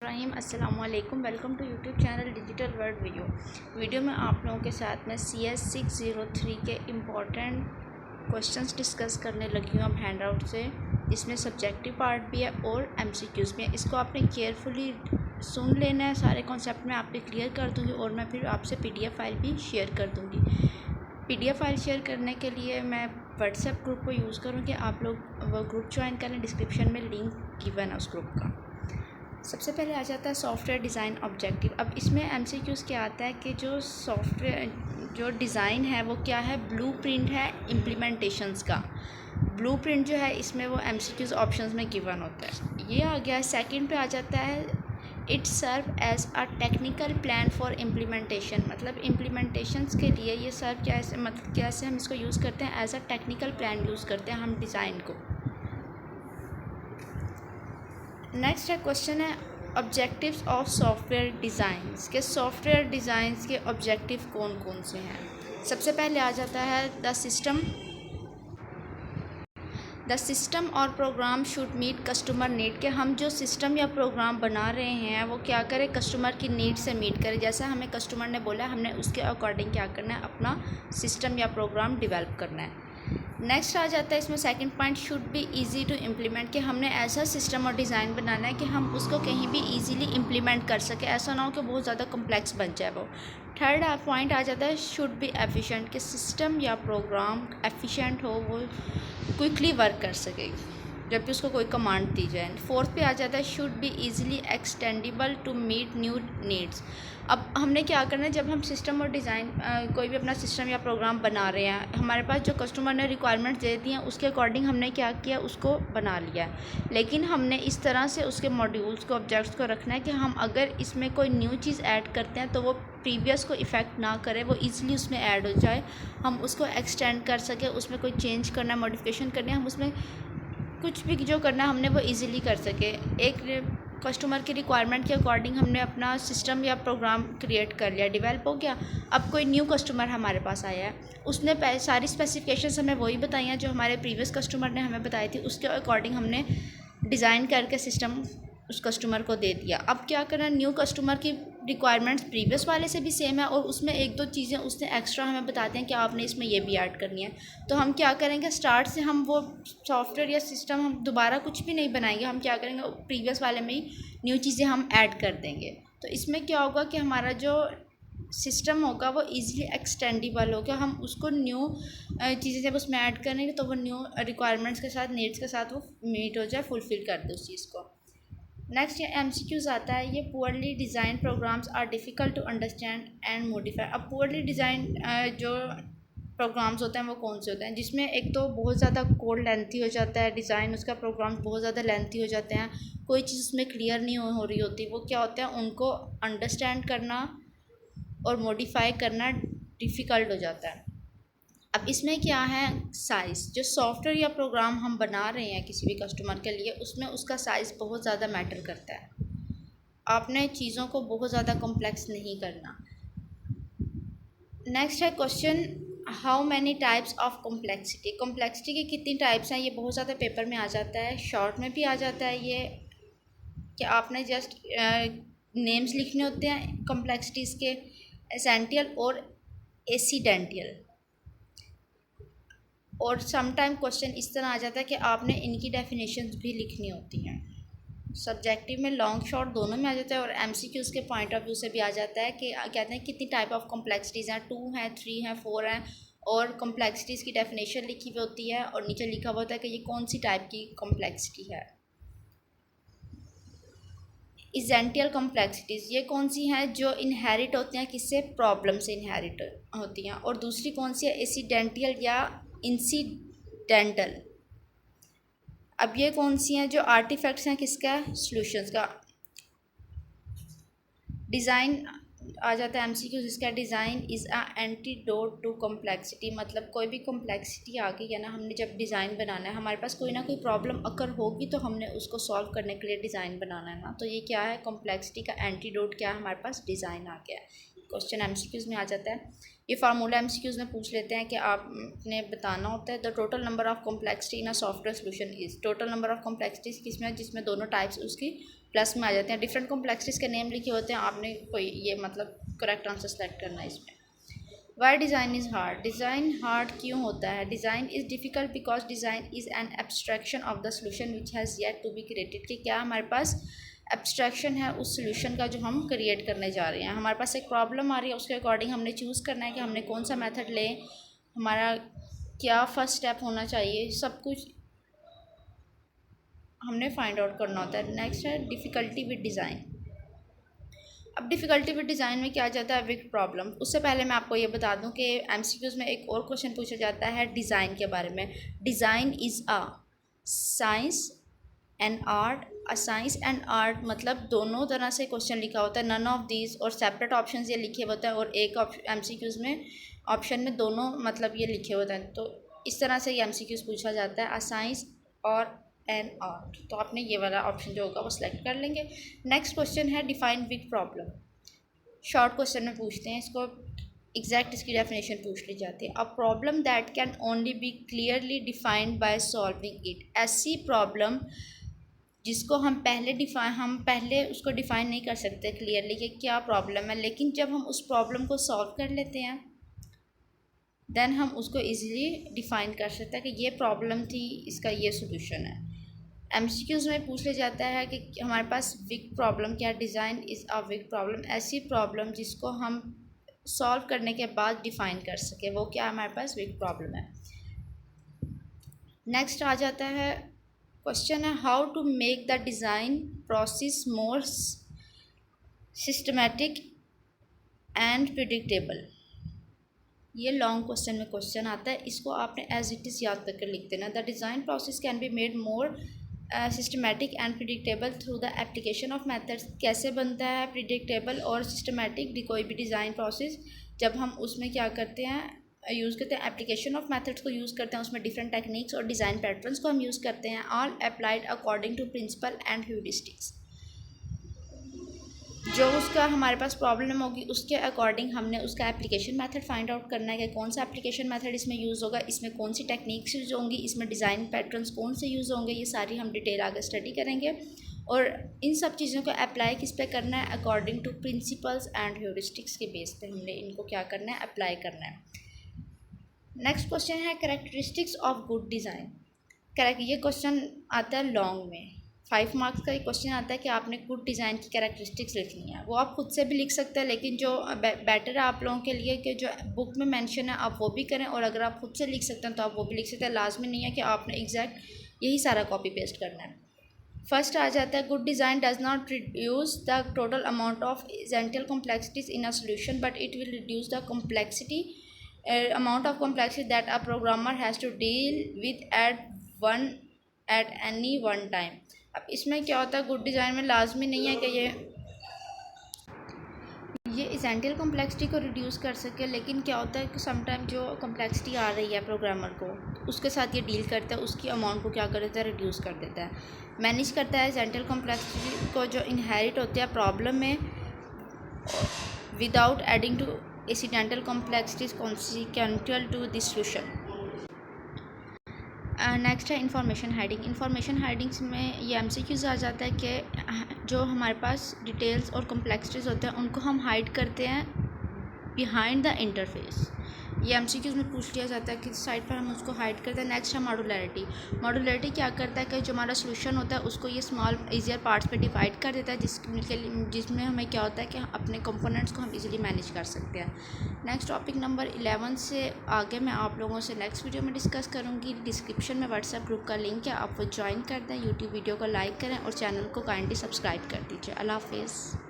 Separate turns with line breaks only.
रहीम अस्सलाम वालेकुम। Welcome to YouTube channel digital world video में आप लोगों के साथ में CS 603 के इम्पॉर्टेंट क्वेश्चंस डिस्कस करने लगी हूँ अब हैंड आउट से, जिसमें सब्जेक्टिव पार्ट भी है और MCQs भी है। इसको आपने केयरफुली सुन लेना है। सारे कॉन्सेप्ट मैं आपके क्लियर कर दूँगी और मैं फिर आपसे PDF फाइल भी शेयर कर दूँगी। PDF फाइल शेयर करने के लिए मैं व्हाट्सएप ग्रुप को यूज़ करूँगी। आप लोग वो ग्रुप ज्वाइन करें, डिस्क्रिप्शन में लिंक गिवन है उस ग्रुप का। सबसे पहले आ जाता है सॉफ्टवेयर डिज़ाइन ऑब्जेक्टिव। अब इसमें MCQs क्या आता है कि जो सॉफ्टवेयर जो डिज़ाइन है वो क्या है, ब्लूप्रिंट है इम्प्लीमेंटेशंस का। ब्लूप्रिंट जो है इसमें वो MCQs ऑप्शंस में गिवन होता है। ये आ गया। सेकंड पे आ जाता है it serve as a technical plan for implementation. मतलब इम्प्लीमेंटेशंस के लिए ये सर्व कैसे, मतलब कैसे हम इसको यूज़ करते हैं, as a technical plan use करते हैं हम डिज़ाइन को। नेक्स्ट है क्वेश्चन है ऑब्जेक्टिव्स ऑफ सॉफ्टवेयर डिज़ाइंस के। सॉफ्टवेयर डिज़ाइंस के ऑब्जेक्टिव कौन कौन से हैं। सबसे पहले आ जाता है द सिस्टम और program should meet customer need. के हम जो सिस्टम या प्रोग्राम बना रहे हैं वो क्या करें, कस्टमर की नीड से मीट करें। जैसा हमें कस्टमर ने बोला हमने उसके अकॉर्डिंग क्या करना है, अपना सिस्टम या प्रोग्राम डेवलप करना है। नेक्स्ट आ जाता है इसमें second point, should be easy to implement. कि हमने ऐसा सिस्टम और डिज़ाइन बनाना है कि हम उसको कहीं भी इजीली इम्प्लीमेंट कर सके, ऐसा ना हो कि बहुत ज़्यादा कम्प्लेक्स बन जाए वो। थर्ड पॉइंट आ जाता है शुड बी एफिशिएंट। कि सिस्टम या प्रोग्राम एफिशिएंट हो, वो क्विकली वर्क कर सके जब भी उसको कोई कमांड दी जाए। फोर्थ पे आ जाता है should be easily extendable to meet new needs. अब हमने क्या करना है, जब हम सिस्टम और डिज़ाइन कोई भी अपना सिस्टम या प्रोग्राम बना रहे हैं, हमारे पास जो कस्टमर ने रिक्वायरमेंट दे दी हैं उसके अकॉर्डिंग हमने क्या किया, उसको बना लिया है। लेकिन हमने इस तरह से उसके मॉड्यूल्स को, ऑब्जेक्ट्स को रखना है कि हम अगर इसमें कोई न्यू चीज़ ऐड करते हैं तो वो प्रीवियस को इफ़ेक्ट ना करे, वो ईज़िली उसमें ऐड हो जाए, हम उसको एक्सटेंड कर सके, उसमें कोई चेंज करना है, मॉडिफिकेशन करनी है, हम उसमें कुछ भी जो करना है हमने वो इजीली कर सके। एक कस्टमर की रिक्वायरमेंट के अकॉर्डिंग हमने अपना सिस्टम या प्रोग्राम क्रिएट कर लिया, डेवलप हो गया। अब कोई न्यू कस्टमर हमारे पास आया है, उसने सारी स्पेसिफिकेशंस हमें वही बताई हैं जो हमारे प्रीवियस कस्टमर ने हमें बताई थी, उसके अकॉर्डिंग हमने डिज़ाइन करके सिस्टम उस कस्टमर को दे दिया। अब क्या करना, न्यू कस्टमर की रिक्वायरमेंट्स प्रीवियस वाले से भी सेम है और उसमें एक दो चीज़ें उसने एक्स्ट्रा हमें बताते हैं कि आपने इसमें ये भी ऐड करनी है। तो हम क्या करेंगे, स्टार्ट से हम वो सॉफ्टवेयर या सिस्टम हम दोबारा कुछ भी नहीं बनाएंगे, हम क्या करेंगे प्रीवियस वाले में ही न्यू चीज़ें हम ऐड कर देंगे। तो इसमें क्या होगा कि हमारा जो सिस्टम होगा वो इजीली एक्सटेंडेबल होगा। हम उसको न्यू चीज़ें जब उसमें ऐड करेंगे तो वो न्यू रिक्वायरमेंट्स के साथ, नीड्स के साथ वो मीट हो जाए, फुलफ़िल कर दे उस चीज़ को। नेक्स्ट ये MCQs आता है। ये poorly design programs are difficult to understand and modify. अब पुअरली डिज़ाइन जो प्रोग्राम्स होते हैं वो कौन से होते हैं, जिसमें एक तो बहुत ज़्यादा कोड लेंथी हो जाता है, डिज़ाइन उसका प्रोग्राम्स बहुत ज़्यादा लेंथी हो जाते हैं, कोई चीज़ उसमें क्लियर नहीं हो रही होती। वो क्या होता है, उनको अंडरस्टैंड करना और मॉडिफाई करना डिफ़िकल्ट हो जाता है। अब इसमें क्या है, साइज़। जो सॉफ्टवेयर या प्रोग्राम हम बना रहे हैं किसी भी कस्टमर के लिए, उसमें उसका साइज़ बहुत ज़्यादा मैटर करता है। आपने चीज़ों को बहुत ज़्यादा कॉम्प्लेक्स नहीं करना। नेक्स्ट है question, how many types of complexity. Complexity की कितनी टाइप्स हैं, ये बहुत ज़्यादा पेपर में आ जाता है, शॉर्ट में भी आ जाता है। ये कि आपने जस्ट नेम्स लिखने होते हैं कॉम्प्लेक्सिटीज़ के, एसेंशियल और एक्सीडेंटल। और समटाइम क्वेश्चन इस तरह आ जाता है कि आपने इनकी डेफिनेशंस भी लिखनी होती हैं। सब्जेक्टिव में लॉन्ग शॉर्ट दोनों में आ जाता है और MCQs के पॉइंट ऑफ व्यू से भी आ जाता है कि कहते हैं कितनी टाइप ऑफ कॉम्प्लेक्सिटीज़ हैं, 2 हैं, 3 हैं, 4 हैं, और कॉम्प्लेक्सिटीज़ की डेफिनेशन लिखी हुई होती है और नीचे लिखा हुआ होता है कि ये कौन सी टाइप की कॉम्प्लेक्सिटी है। इजेंटियल कॉम्प्लेक्सिटीज़ ये कौन सी हैं, जो इनहेरिट होती हैं, किससे, प्रॉब्लम से इनहेरिट होती हैं। और दूसरी कौन सी है, एक्सीडेंटल या इंसिडेंटल। अब ये कौन सी हैं, जो आर्टिफैक्ट्स हैं किसका, सॉल्यूशंस का। डिज़ाइन आ जाता है MCQ जिसका, design is a antidote to complexity. मतलब कोई भी कॉम्प्लेक्सिटी आ गई है ना, हमने जब डिज़ाइन बनाना है, हमारे पास कोई ना कोई प्रॉब्लम अगर होगी तो हमने उसको सॉल्व करने के लिए डिज़ाइन बनाना है ना। तो ये क्या है, कॉम्प्लेक्सिटी का एंटीडोट क्या है, हमारे पास डिज़ाइन आ गया है। क्वेश्चन MCQs में आ जाता है। ये फार्मूला MCQs में पूछ लेते हैं कि आपने बताना होता है the total number of complexity in a software solution is. Total number of complexities किसमें, जिसमें दोनों टाइप्स उसकी प्लस में आ जाते हैं। डिफरेंट कॉम्प्लेक्सिटीज़ के नेम लिखे होते हैं, आपने कोई ये मतलब करेक्ट आंसर सेलेक्ट करना है इसमें। Why design is hard, design hard क्यों होता है? Design is difficult because design is an abstraction of the solution which has yet to be created. कि क्या हमारे पास एब्स्ट्रैक्शन है उस सोल्यूशन का जो हम क्रिएट करने जा रहे हैं। हमारे पास एक प्रॉब्लम आ रही है, उसके अकॉर्डिंग हमने चूज़ करना है कि हमने कौन सा मेथड लें, हमारा क्या फर्स्ट स्टेप होना चाहिए, सब कुछ हमने फाइंड आउट करना होता है। नेक्स्ट है डिफ़िकल्टी विद डिज़ाइन। अब डिफ़िकल्टी विद डिज़ाइन में क्या जाता है? With problem. उससे पहले मैं आपको ये बता दूं कि एमसीक्यूज़ में एक और क्वेश्चन पूछा जाता है डिज़ाइन के बारे में। Design is a science and art. A science and art मतलब दोनों तरह से क्वेश्चन लिखा होता है, नन ऑफ दीज, और सेपरेट ऑप्शन ये लिखे होते हैं और एक एमसीक्यूज़ में ऑप्शन में दोनों मतलब ये लिखे होते हैं। तो इस तरह से ये एमसीक्यूज़ पूछा जाता है, अ साइंस और एन आर्ट। तो आपने ये वाला ऑप्शन जो होगा वो सिलेक्ट कर लेंगे। नेक्स्ट क्वेश्चन है define with problem. Short question में पूछते हैं इसको, एग्जैक्ट इसकी डेफिनेशन पूछ ली जाती है। A problem that can only be clearly defined by solving it. ऐसी प्रॉब्लम जिसको हम पहले उसको डिफ़ाइन नहीं कर सकते क्लियरली कि क्या प्रॉब्लम है, लेकिन जब हम उस प्रॉब्लम को सॉल्व कर लेते हैं देन हम उसको इजीली डिफ़ाइन कर सकते हैं कि ये प्रॉब्लम थी, इसका ये सोल्यूशन है। एमसीक्यूज़ में पूछ लिया जाता है कि हमारे पास वीक प्रॉब्लम क्या? Design is a weak problem. ऐसी प्रॉब्लम जिसको हम सॉल्व करने के बाद डिफ़ाइन कर सके, वो क्या हमारे पास वीक प्रॉब्लम है। नेक्स्ट आ जाता है क्वेश्चन है how to make the design process more systematic and predictable. ये लॉन्ग क्वेश्चन में क्वेश्चन आता है, इसको आपने एज इट इज़ याद करके लिख देना। The design process can be made more systematic and predictable through the application of methods. कैसे बनता है प्रिडिक्टेबल और सिस्टमेटिक कोई भी डिज़ाइन प्रोसेस? जब हम उसमें क्या करते हैं यूज़ करते हैं एप्लीकेशन ऑफ मेथड्स को यूज़ करते हैं, उसमें डिफरेंट टेक्निक्स और डिज़ाइन पैटर्न्स को हम यूज़ करते हैं। All applied according to principle and heuristics. जो उसका हमारे पास प्रॉब्लम होगी उसके अकॉर्डिंग हमने उसका एप्लीकेशन मेथड फाइंड आउट करना है कि कौन सा एप्लीकेशन मेथड इसमें यूज़ होगा, इसमें कौन सी टेक्निक्स यूज़ होंगी, इसमें डिज़ाइन पैटर्न्स कौन से यूज़ होंगे। ये सारी हम डिटेल आगे स्टडी करेंगे और इन सब चीज़ों को अप्लाई किस पे करना है? According to principles and heuristics के बेस पे हमने इनको क्या करना है? अप्लाई करना है। नेक्स्ट क्वेश्चन है characteristics of good design. Correct, ये क्वेश्चन आता है लॉन्ग में, 5 मार्क्स का एक क्वेश्चन आता है कि आपने गुड डिज़ाइन की कैरेक्टरिस्टिक्स लिखनी है। वो आप खुद से भी लिख सकते हैं, लेकिन जो बेटर है आप लोगों के लिए कि जो बुक में मेंशन है आप वो भी करें, और अगर आप खुद से लिख सकते हैं तो आप वो भी लिख सकते हैं। लाजमी नहीं है कि आपने एग्जैक्ट यही सारा कॉपी पेस्ट करना है। फर्स्ट आ जाता है good design does not reduce the total amount of essential complexities in a solution but it will reduce the complexity amount of complexity that a programmer has to deal with at any one time। अब इसमें क्या होता है, good design में लाजमी नहीं है कि ये एसेंशियल कॉम्प्लेक्सिटी को रिड्यूस कर सके, लेकिन क्या होता है कि समटाइम जो कॉम्प्लेक्सिटी आ रही है प्रोग्रामर को उसके साथ ये डील करता है, उसकी अमाउंट को क्या कर देता है? रिड्यूस कर देता है, मैनेज करता है एसेंशियल कॉम्प्लेक्सिटी को जो इनहेरिट होती है प्रॉब्लम में without adding to accidental complexities consequential to this solution. Next है इंफॉर्मेशन हाइडिंग। इंफॉर्मेशन हाइडिंग्स में ये एमसीक्यूज़ आ जाता है कि जो हमारे पास डिटेल्स और कॉम्प्लेक्सिटीज़ होते हैं उनको हम हाइड करते हैं बिहाइंड द इंटरफेस। ये एमसीक्यूज़ में पूछ लिया जाता है किस साइड पर हम उसको हाइड करते हैं। नेक्स्ट है मॉडुलैरिटी। मॉडुलैरिटी क्या करता है कि जो हमारा सोल्यूशन होता है उसको ये स्मॉल ईजियर पार्ट्स पे डिवाइड कर देता है, जिसमें हमें क्या होता है कि अपने कंपोनेंट्स को हम इजीली मैनेज कर सकते हैं। नेक्स्ट टॉपिक नंबर 11 से आगे मैं आप लोगों से नेक्स्ट वीडियो में डिस्कस करूँगी। डिस्क्रिप्शन में व्हाट्सएप ग्रुप का लिंक है, आप वो ज्वाइन कर दें, यूट्यूब वीडियो को लाइक करें और चैनल को काइंडली सब्सक्राइब कर दीजिए। अल्लाह हाफिज़।